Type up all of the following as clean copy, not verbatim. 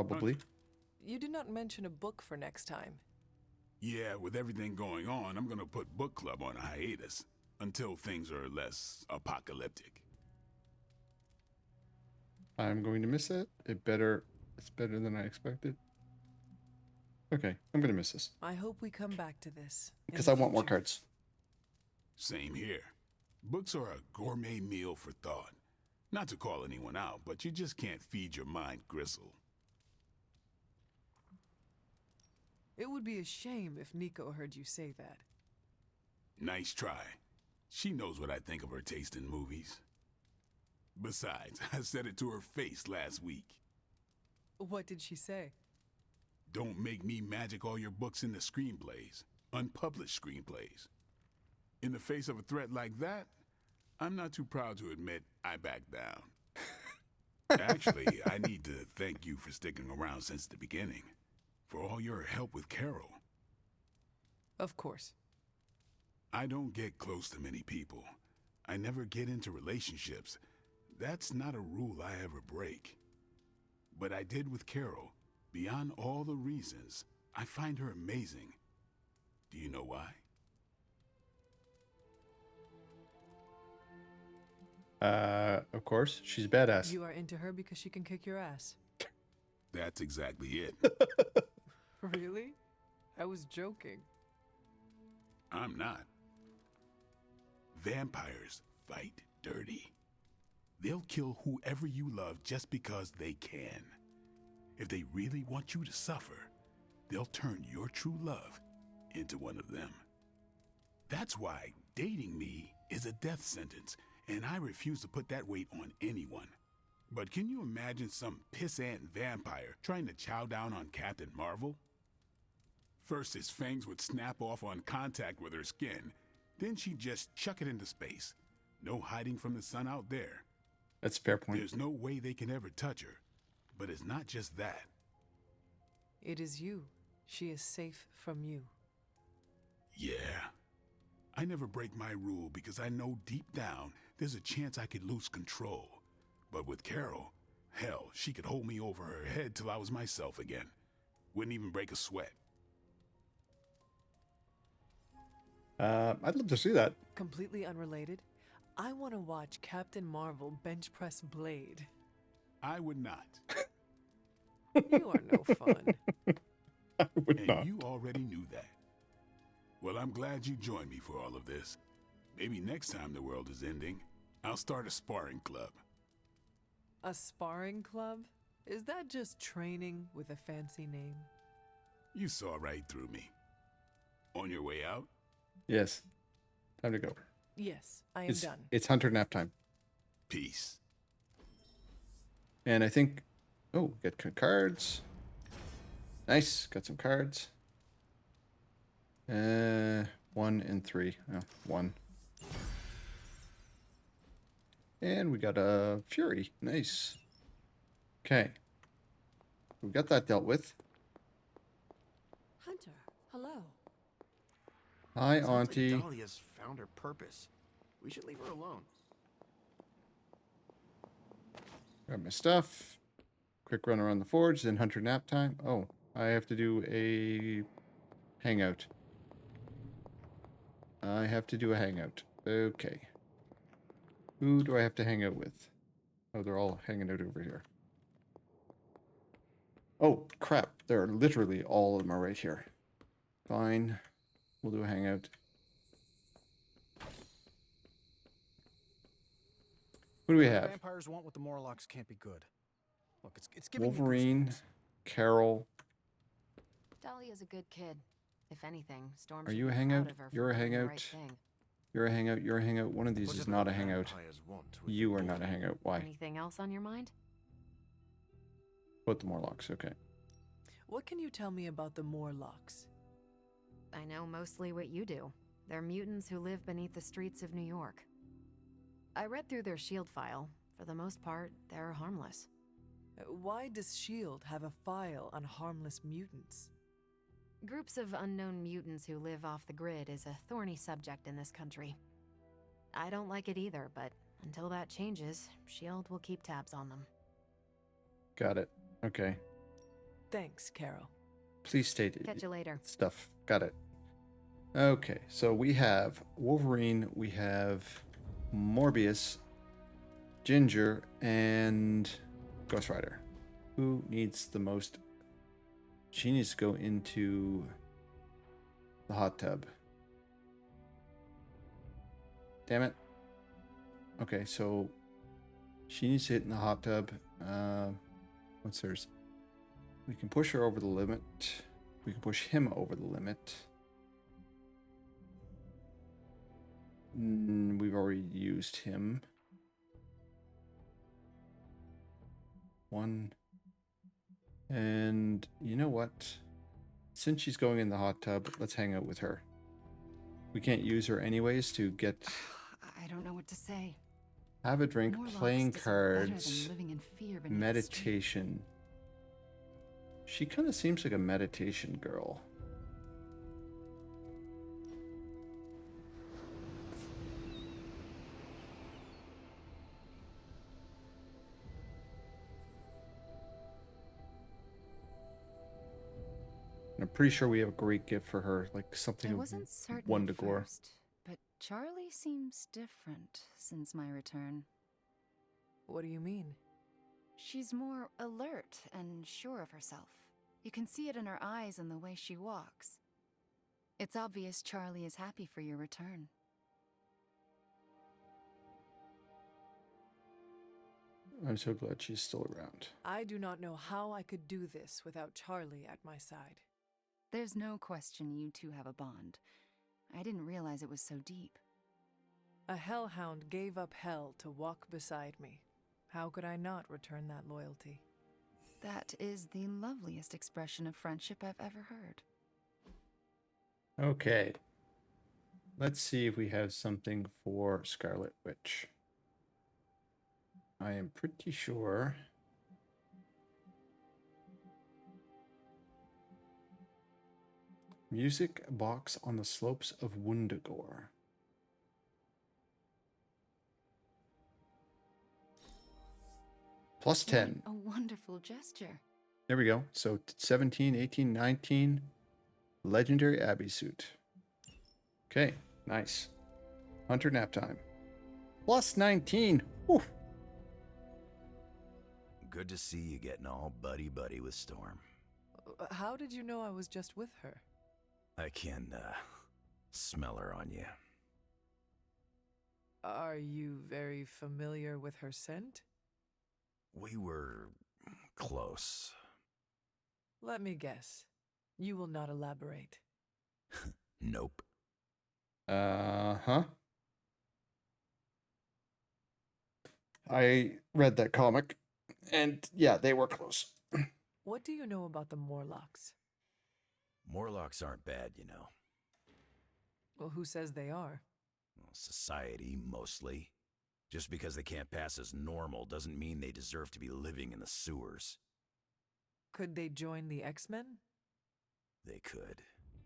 probably. You did not mention a book for next time. Yeah, with everything going on, I'm gonna put book club on a hiatus until things are less apocalyptic. I'm going to miss it. It's better than I expected. Okay, I'm going to miss this. I hope we come back to this. Because I want more cards. Same here. Books are a gourmet meal for thought. Not to call anyone out, but you just can't feed your mind gristle. It would be a shame if Nico heard you say that. Nice try. She knows what I think of her taste in movies. Besides, I said it to her face last week. What did she say? Don't make me magic all your books into screenplays, unpublished screenplays. In the face of a threat like that, I'm not too proud to admit I backed down. Actually, I need to thank you for sticking around since the beginning, for all your help with Carol. Of course. I don't get close to many people. I never get into relationships. That's not a rule I ever break. But I did with Carol. Beyond all the reasons, I find her amazing. Do you know why? Of course. She's badass. You are into her because she can kick your ass. That's exactly it. Really? I was joking. I'm not. Vampires fight dirty. They'll kill whoever you love just because they can. If they really want you to suffer, they'll turn your true love into one of them. That's why dating me is a death sentence, and I refuse to put that weight on anyone. But can you imagine some pissant vampire trying to chow down on Captain Marvel? First, his fangs would snap off on contact with her skin. Then she'd just chuck it into space. No hiding from the sun out there. That's a fair point. There's no way they can ever touch her. But it's not just that. It is you. She is safe from you. Yeah. I never break my rule because I know deep down there's a chance I could lose control. But with Carol, hell, she could hold me over her head till I was myself again. Wouldn't even break a sweat. I'd love to see that. Completely unrelated, I want to watch Captain Marvel bench press Blade. I would not. You are no fun. I would And not. you already knew that. Well, I'm glad you joined me for all of this. Maybe next time the world is ending, I'll start a sparring club. A sparring club? Is that just training with a fancy name? You saw right through me. On your way out? Yes. Time to go. Yes, I am done. It's hunter nap time. Peace. And I think... Oh, get cards. Nice. Got some cards. 1 and 3. Oh, 1. And we got a Fury. Nice. Okay. We got that dealt with. Hunter, hello. Hi, Sounds Auntie. like Dahlia's found her purpose. We should leave her alone. Got my stuff. Quick run around the forge, then hunter nap time. Oh, I have to do a hangout. I have to do a hangout. Okay. Who do I have to hang out with? Oh, they're all hanging out over here. Oh, crap. They're literally all of them are right here. Fine. We'll do a hangout. Who do we have? Vampires want what the Morlocks can't be good. Look, it's giving me Wolverine, goosebumps. Carol. Dahlia's a good kid. If anything, Storm Are should you a be hangout? proud of her for You're a doing the hangout. right thing. You're a hangout. You're a hangout. One of these is Whatever not a the hangout. vampires want with You the are not a hangout. Why? Anything else on your mind? Put the Morlocks. Okay. What can you tell me about the Morlocks? I know mostly what you do. They're mutants who live beneath the streets of New York. I read through their shield file. For the most part, they're harmless. Why does S.H.I.E.L.D. have a file on harmless mutants? Groups of unknown mutants who live off the grid is a thorny subject in this country. I don't like it either, but until that changes, S.H.I.E.L.D. will keep tabs on them. Got it. Okay. Thanks, Carol. Please state it. Catch you later. Stuff. Got it. Okay, so we have Wolverine, we have Morbius, Ginger, and Ghost Rider. Who needs the most? She needs to go into the hot tub. Damn it. Okay, so she needs to hit in the hot tub. What's hers? We can push her over the limit. We can push him over the limit. We've already used him. One. And you know what? Since she's going in the hot tub, let's hang out with her. We can't use her anyways to get... I don't know what to say. Have a drink, Morlocks playing deserve better than cards, living in fear beneath the street. meditation. She kind of seems like a meditation girl. I'm pretty sure we have a great gift for her, like something I of wasn't certain one at to gore. first, but Charlie seems different since my return. What do you mean? She's more alert and sure of herself. You can see it in her eyes and the way she walks. It's obvious Charlie is happy for your return. I'm so glad she's still around. I do not know how I could do this without Charlie at my side. There's no question you two have a bond. I didn't realize it was so deep. A hellhound gave up hell to walk beside me. How could I not return that loyalty? That is the loveliest expression of friendship I've ever heard. Okay. Let's see if we have something for Scarlet Witch. I am pretty sure. Music box on the slopes of Wundagore. Plus 10. What a wonderful gesture. There we go. So 17, 18, 19. Legendary Abbey suit. Okay, nice. Hunter nap time. Plus 19. Whew. Good to see you getting all buddy-buddy with Storm. How did you know I was just with her? I can, smell her on you. Are you very familiar with her scent? We were close. Let me guess. You will not elaborate. Nope. Uh-huh. I read that comic, and yeah, they were close. What do you know about the Morlocks? Morlocks aren't bad, you know. Well, who says they are? Well, society, mostly. Just because they can't pass as normal doesn't mean they deserve to be living in the sewers. Could they join the X-Men? They could.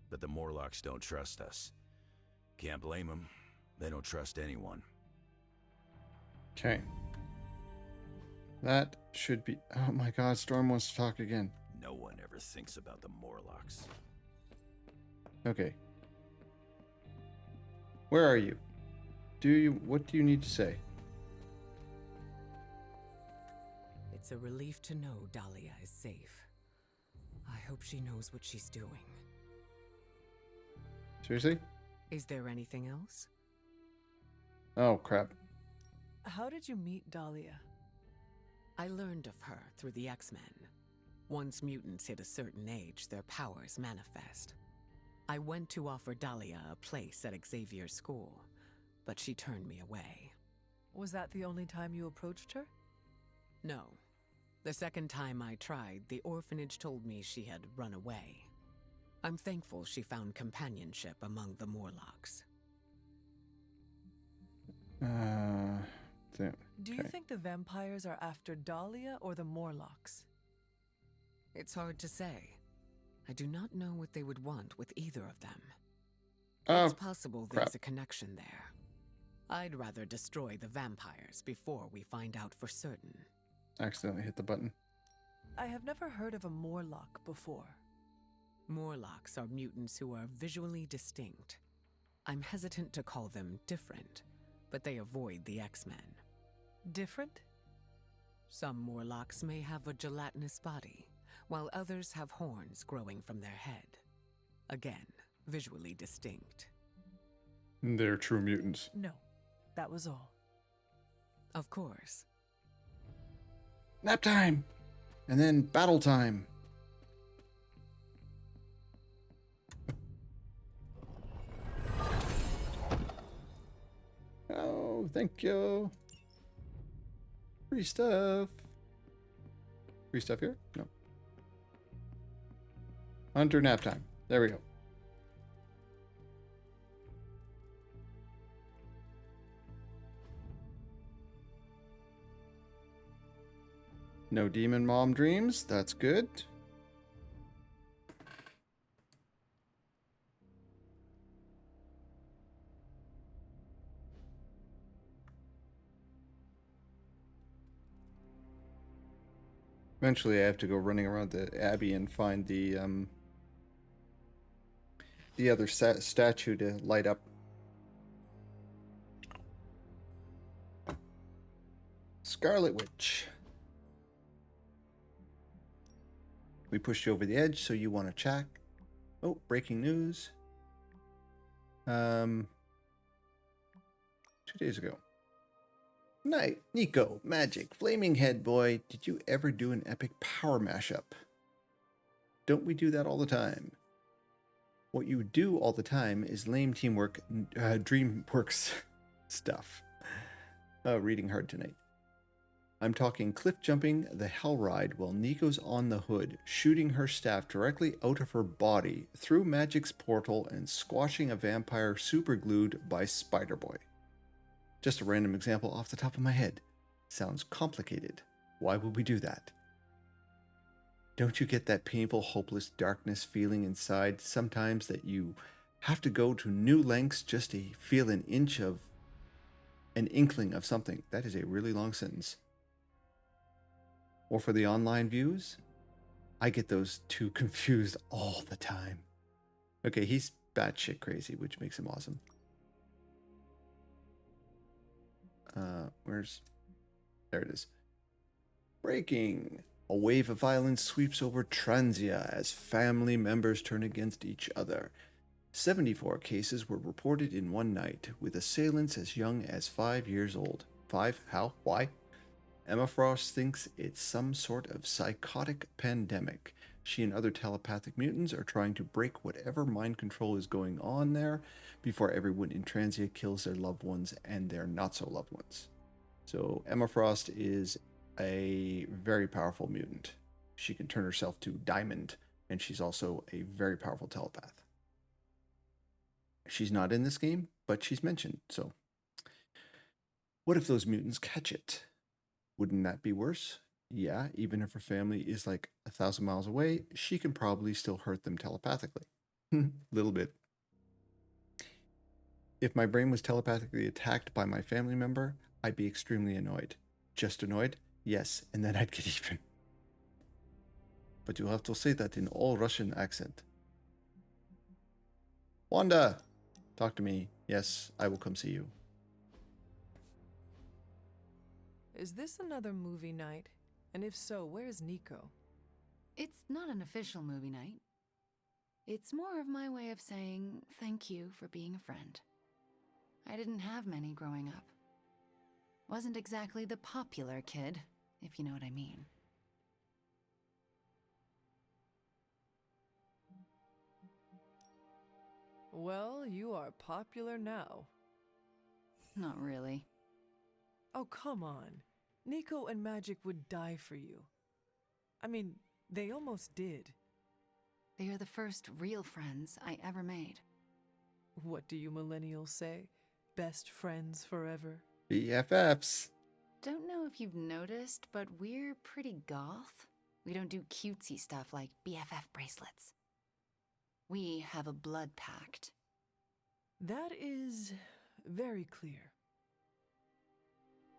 But the Morlocks don't trust us. Can't blame them. They don't trust anyone. Okay. That should be... Oh my god, Storm wants to talk again. No one ever thinks about the Morlocks. Okay. Where are you? What do you need to say? It's a relief to know Dahlia is safe. I hope she knows what she's doing. Seriously? Is there anything else? Oh, crap. How did you meet Dahlia? I learned of her through the X-Men. Once mutants hit a certain age, their powers manifest. I went to offer Dahlia a place at Xavier's school, but she turned me away. Was that the only time you approached her? No. The second time I tried, the orphanage told me she had run away. I'm thankful she found companionship among the Morlocks. Do you think the vampires are after Dahlia or the Morlocks? It's hard to say. I do not know what they would want with either of them. It's possible there's a connection there. I'd rather destroy the vampires before we find out for certain. Accidentally hit the button. I have never heard of a Morlock before. Morlocks are mutants who are visually distinct. I'm hesitant to call them different, but they avoid the X-Men. Different? Some Morlocks may have a gelatinous body, while others have horns growing from their head. Again, visually distinct. They're true mutants. No, that was all. Of course. Nap time! And then battle time. Oh, thank you. Free stuff. Free stuff here? No. Hunter nap time. There we go. No demon mom dreams. That's good. Eventually, I have to go running around the abbey and find the other statue to light up. Scarlet Witch. We pushed you over the edge, so you want to check. Oh, breaking news. 2 days ago. Night, Nico, Magic, Flaming Head Boy. Did you ever do an epic power mashup? Don't we do that all the time? What you do all the time is lame teamwork, DreamWorks stuff. Reading hard tonight. I'm talking cliff jumping the hell ride while Nico's on the hood, shooting her staff directly out of her body through Magic's portal and squashing a vampire superglued by Spider-Boy. Just a random example off the top of my head. Sounds complicated. Why would we do that? Don't you get that painful, hopeless darkness feeling inside sometimes that you have to go to new lengths just to feel an inkling of something? That is a really long sentence. Or for the online views, I get those two confused all the time. Okay, he's batshit crazy, which makes him awesome. There it is. Breaking. A wave of violence sweeps over Transia as family members turn against each other. 74 cases were reported in one night, with assailants as young as 5 years old. 5? How? Why? Emma Frost thinks it's some sort of psychotic pandemic. She and other telepathic mutants are trying to break whatever mind control is going on there before everyone in Transia kills their loved ones and their not-so-loved ones. So Emma Frost is a very powerful mutant. She can turn herself to diamond, and she's also a very powerful telepath. She's not in this game, but she's mentioned, so... What if those mutants catch it? Wouldn't that be worse? Yeah, even if her family is like 1,000 miles away, she can probably still hurt them telepathically. Little bit. If my brain was telepathically attacked by my family member, I'd be extremely annoyed. Just annoyed? Yes, and then I'd get even. But you'll have to say that in all Russian accent. Wanda! Talk to me. Yes, I will come see you. Is this another movie night? And if so, where's Nico? It's not an official movie night. It's more of my way of saying thank you for being a friend. I didn't have many growing up. Wasn't exactly the popular kid, if you know what I mean. Well, you are popular now. Not really. Oh, come on. Nico and Magic would die for you. I mean, they almost did. They are the first real friends I ever made. What do you millennials say? Best friends forever? BFFs. Don't know if you've noticed, but we're pretty goth. We don't do cutesy stuff like BFF bracelets. We have a blood pact. That is very clear.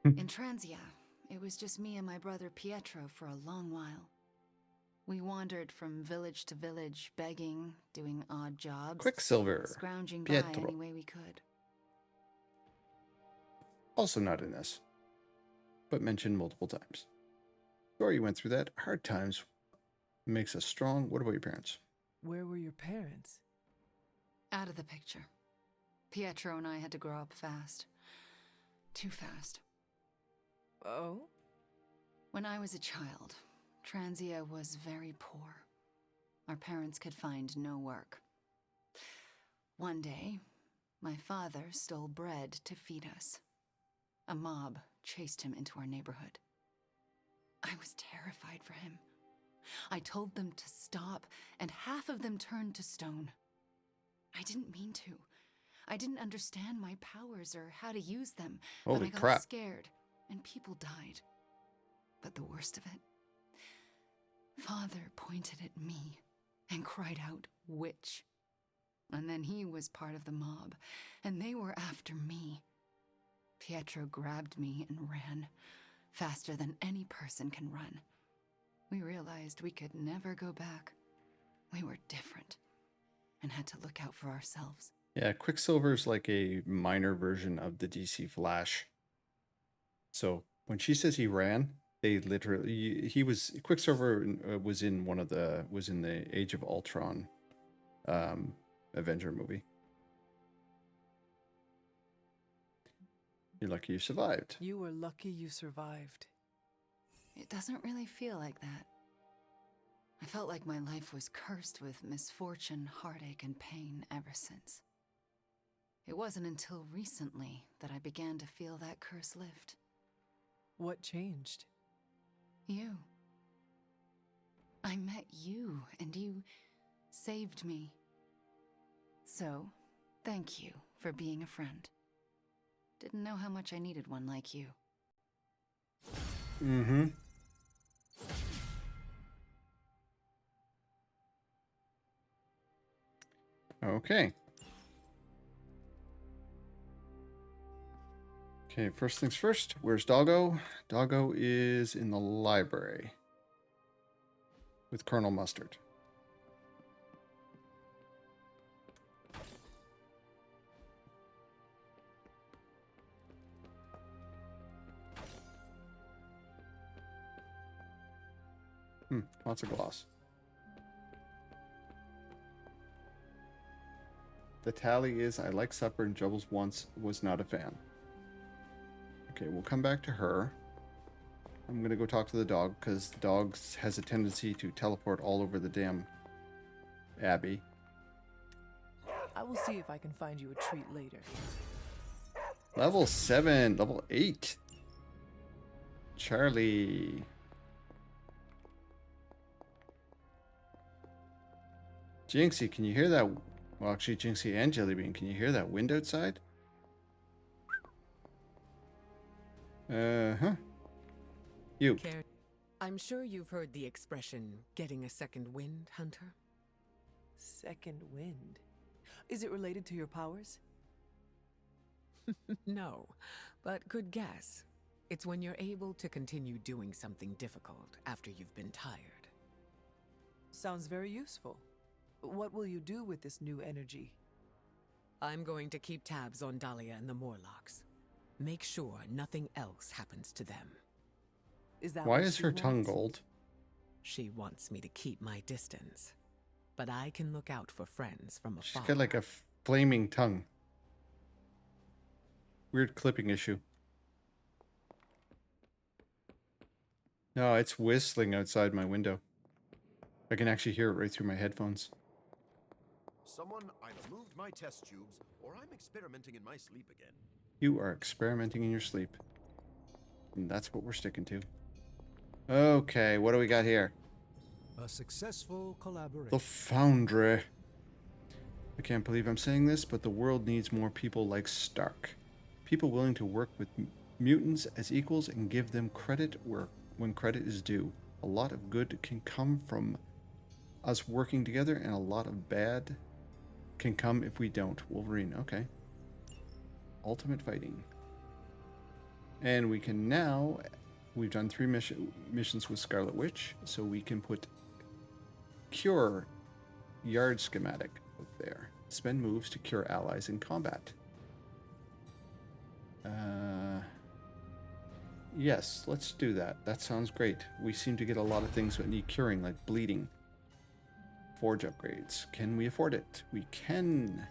In Transia, it was just me and my brother Pietro for a long while. We wandered from village to village, begging, doing odd jobs, Quicksilver. scrounging by Pietro. any way we could. Also not in this, but mentioned multiple times. Sorry you went through that. Hard times makes us strong. What about your parents? Where were your parents? Out of the picture. Pietro and I had to grow up fast. Too fast. Oh? When I was a child, Transia was very poor. Our parents could find no work. One day, my father stole bread to feed us. A mob chased him into our neighborhood. I was terrified for him. I told them to stop, and half of them turned to stone. I didn't mean to. I didn't understand my powers or how to use them, but Holy I got crap. scared, and people died. But the worst of it, Father pointed at me and cried out, "Witch." And then he was part of the mob, and they were after me. Pietro grabbed me and ran, faster than any person can run. We realized we could never go back. We were different, and had to look out for ourselves. Yeah, Quicksilver's like a minor version of the DC Flash. So when she says he ran, they literally Quicksilver was in the Age of Ultron Avenger movie. You're lucky you survived. You were lucky you survived. It doesn't really feel like that. I felt like my life was cursed with misfortune, heartache, and pain ever since. It wasn't until recently that I began to feel that curse lift. What changed? You. I met you, and you saved me. So, thank you for being a friend. Didn't know how much I needed one like you. Mm-hmm. Okay. Okay, first things first. Where's Doggo? Doggo is in the library with Colonel Mustard. Lots of gloss. The tally is I like supper and Jubbles once was not a fan. Okay, we'll come back to her. I'm going to go talk to the dog because the dog has a tendency to teleport all over the damn Abbey. I will see if I can find you a treat later. Level 7, level 8. Charlie. Jinxie, can you hear that? Well, actually, Jinxie and Jellybean, can you hear that wind outside? Uh-huh. You. I'm sure you've heard the expression, getting a second wind, Hunter? Second wind? Is it related to your powers? No, but good guess. It's when you're able to continue doing something difficult after you've been tired. Sounds very useful. What will you do with this new energy? I'm going to keep tabs on Dahlia and the Morlocks. Make sure nothing else happens to them. Is that Why what is she her tongue wants? gold? She wants me to keep my distance. But I can look out for friends from afar. She's got like a flaming tongue. Weird clipping issue. No, it's whistling outside my window. I can actually hear it right through my headphones. Someone either moved my test tubes, or I'm experimenting in my sleep again. You are experimenting in your sleep. And that's what we're sticking to. Okay, what do we got here? A successful collaboration. The Foundry. I can't believe I'm saying this, but the world needs more people like Stark. People willing to work with mutants as equals and give them credit when credit is due. A lot of good can come from us working together, and a lot of bad can come if we don't. Wolverine, okay. Ultimate fighting. And we can now, we've done 3 missions with Scarlet Witch, so we can put cure yard schematic out there. Spend moves to cure allies in combat. Yes, let's do that. That sounds great. We seem to get a lot of things that need curing, like bleeding. Forge upgrades. Can we afford it? We can.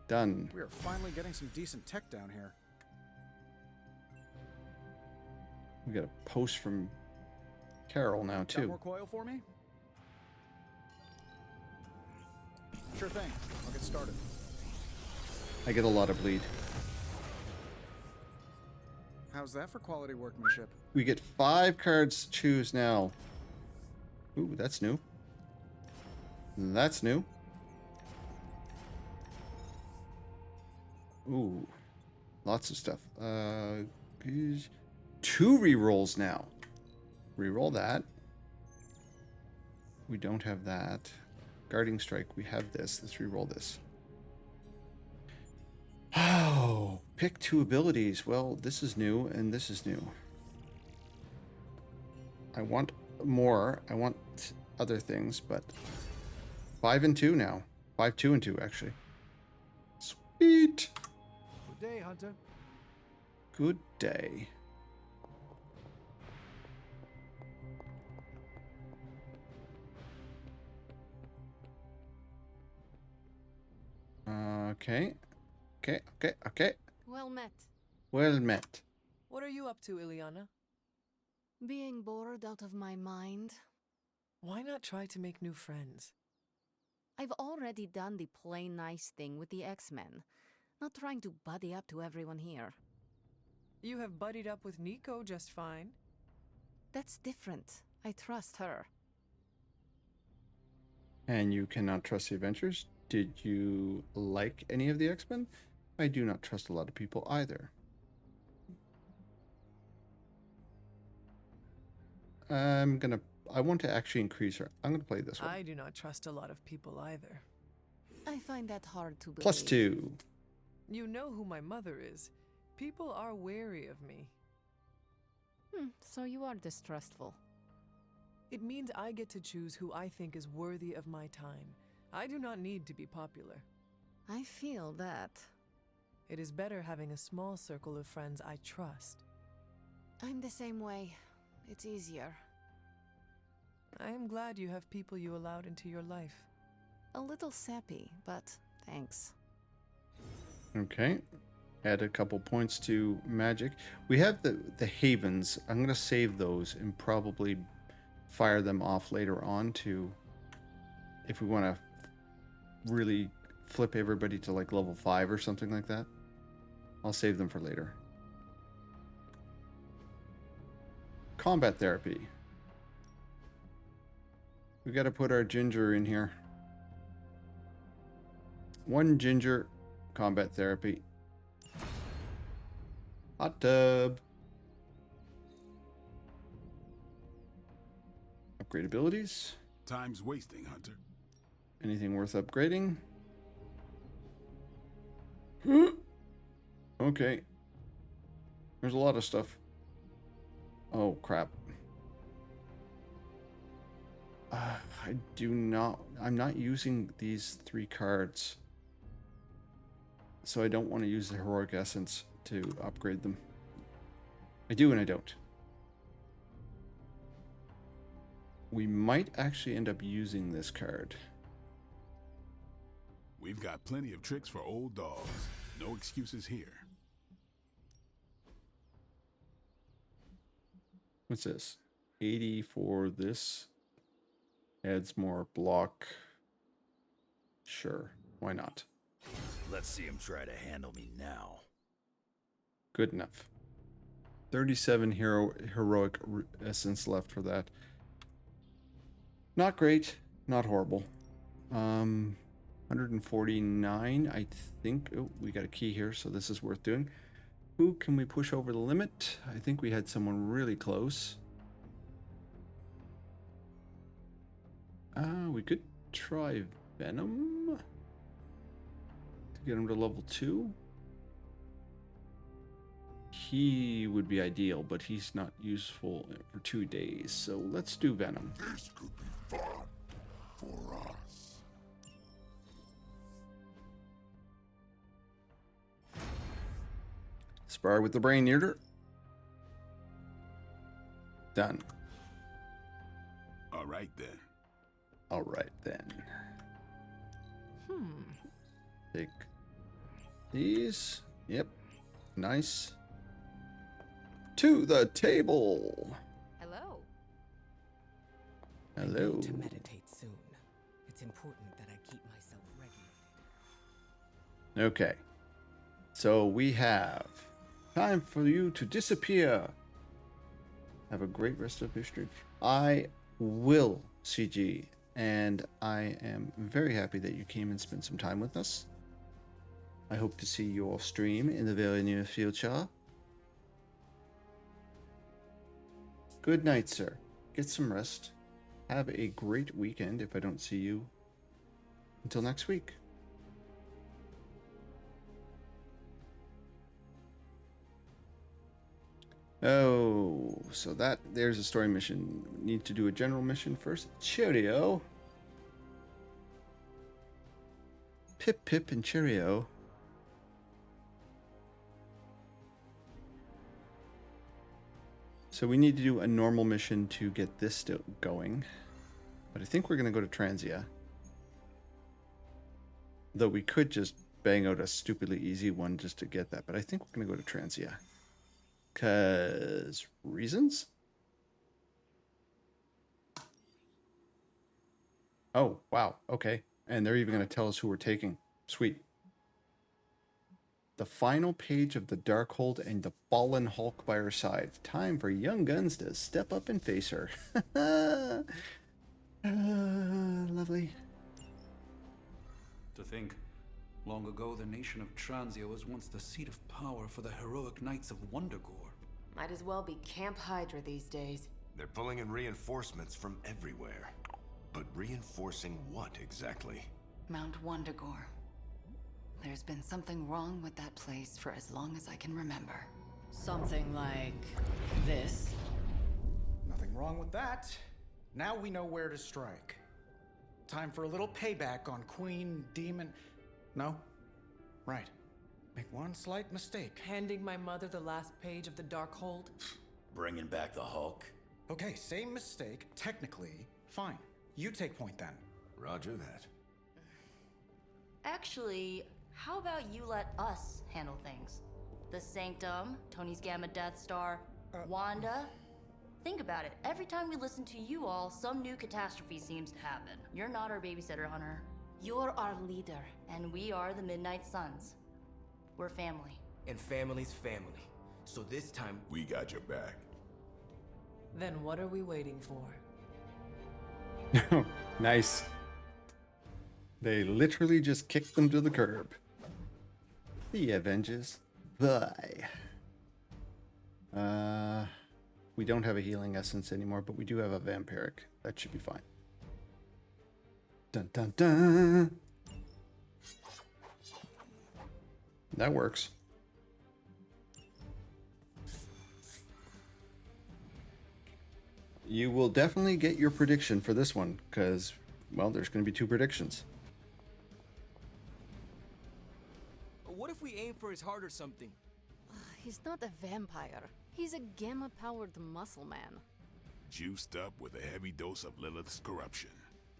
Done. We are finally getting some decent tech down here. We got a post from Carol now, Got too. more coil for me? Sure thing. I'll get started. I get a lot of bleed. How's that for quality workmanship? We get 5 cards to choose now. Ooh, that's new. That's new. Ooh, lots of stuff. 2 rerolls now. Reroll that. We don't have that. Guarding Strike, we have this. Let's reroll this. Oh, pick 2 abilities. Well, this is new and this is new. I want more. I want other things, but 5 and 2 now. 5, 2 and 2 actually. Sweet. Good day, Hunter. Good day. Okay. Okay. Well met. Well met. What are you up to, Ileana? Being bored out of my mind. Why not try to make new friends? I've already done the play nice thing with the X-Men. Not trying to buddy up to everyone here. You have buddied up with Nico just fine. That's different. I trust her. And you cannot trust the Avengers? Did you like any of the X-Men? I do not trust a lot of people either. I want to actually increase her. I'm gonna play this one. I do not trust a lot of people either. I find that hard to believe. +2. You know who my mother is. People are wary of me. So you are distrustful. It means I get to choose who I think is worthy of my time. I do not need to be popular. I feel that. It is better having a small circle of friends I trust. I'm the same way. It's easier. I am glad you have people you allowed into your life. A little sappy, but thanks. Okay. Add a couple points to magic. We have the havens. I'm going to save those and probably fire them off later on to, if we want to really flip everybody to like level 5 or something like that. I'll save them for later. Combat therapy. We got to put our ginger in here. 1 ginger combat therapy. Hot tub. Upgrade abilities. Time's wasting, Hunter. Anything worth upgrading? Okay. There's a lot of stuff. Oh, crap. I'm not using these 3 cards. So I don't want to use the heroic essence to upgrade them. I do and I don't. We might actually end up using this card. We've got plenty of tricks for old dogs. No excuses here. What's this? 80 for this. Adds more block. Sure, why not? Let's see him try to handle me now. Good enough. 37 heroic essence left for that. Not great, not horrible. 149, I think. Oh, we got a key here, so this is worth doing. Who can we push over the limit? I think we had someone really close. We could try Venom to get him to level 2. He would be ideal, but he's not useful for 2 days. So let's do Venom. This could be fun. Spar with the brain eater. Done. All right then. All right then. Take these. Yep. Nice. To the table. Hello. I Hello. need to meditate soon. It's important that I keep myself regulated. Okay. So we have time for you to disappear. Have a great rest of history. I will CG, and I am very happy that you came and spent some time with us. I hope to see your stream in the very near future. Good night, sir. Get some rest. Have a great weekend if I don't see you until next week. Oh, so there's a story mission. Need to do a general mission first. Cheerio. Pip, Pip, and Cheerio. So we need to do a normal mission to get this still going. But I think we're going to go to Transia. Though we could just bang out a stupidly easy one just to get that. But I think we're going to go to Transia. Because reasons? Oh, wow. Okay. And they're even going to tell us who we're taking. Sweet. The final page of the Darkhold and the fallen Hulk by her side. Time for Young Guns to step up and face her. Lovely. To think, long ago the nation of Transia was once the seat of power for the heroic knights of Wondergore. Might as well be Camp Hydra these days. They're pulling in reinforcements from everywhere. But reinforcing what exactly? Mount Wondagore. There's been something wrong with that place for as long as I can remember. Something like this. Nothing wrong with that. Now we know where to strike. Time for a little payback on Queen Demon. No? Right. Make one slight mistake. Handing my mother the last page of the Darkhold? Bringing back the Hulk? Okay, same mistake. Technically, fine. You take point then. Roger that. Actually, how about you let us handle things? The Sanctum, Tony's Gamma Death Star, Wanda. Think about it. Every time we listen to you all, some new catastrophe seems to happen. You're not our babysitter, Hunter. You're our leader, and we are the Midnight Suns. We're family. And family's family. So this time, We got your back. Then what are we waiting for? Nice. They literally just kicked them to the curb. The Avengers. Bye. We don't have a healing essence anymore, but we do have a vampiric. That should be fine. Dun dun dun. That works. You will definitely get your prediction for this one, because, well, there's going to be 2 predictions. what if we aim for his heart or something? He's not a vampire. He's a gamma-powered muscle man. Juiced up with a heavy dose of Lilith's corruption.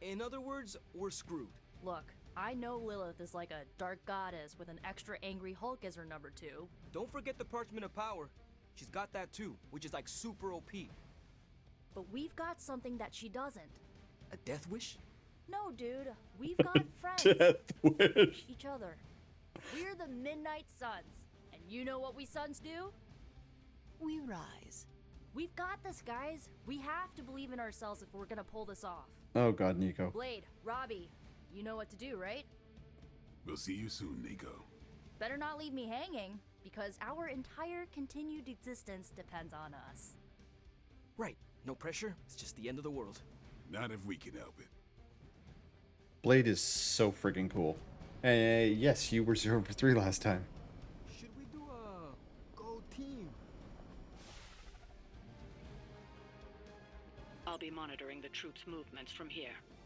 In other words, we're screwed. Look, I know Lilith is like a dark goddess with an extra angry Hulk as her number 2. Don't forget the Parchment of Power. She's got that too, which is like super OP. But we've got something that she doesn't. A death wish? No, dude. We've got friends. Death wish. Each other. We're the Midnight Suns. And you know what we Suns do? We rise. We've got this, guys. We have to believe in ourselves if we're gonna pull this off. Oh god, Nico. Blade, Robbie, you know what to do, right? We'll see you soon, Nico. Better not leave me hanging, because our entire continued existence depends on us. Right. No pressure. It's just the end of the world. Not if we can help it. Blade is so friggin' cool. Yes, you were 0 for 3 last time. Should we do a go team? I'll be monitoring the troops' movements from here.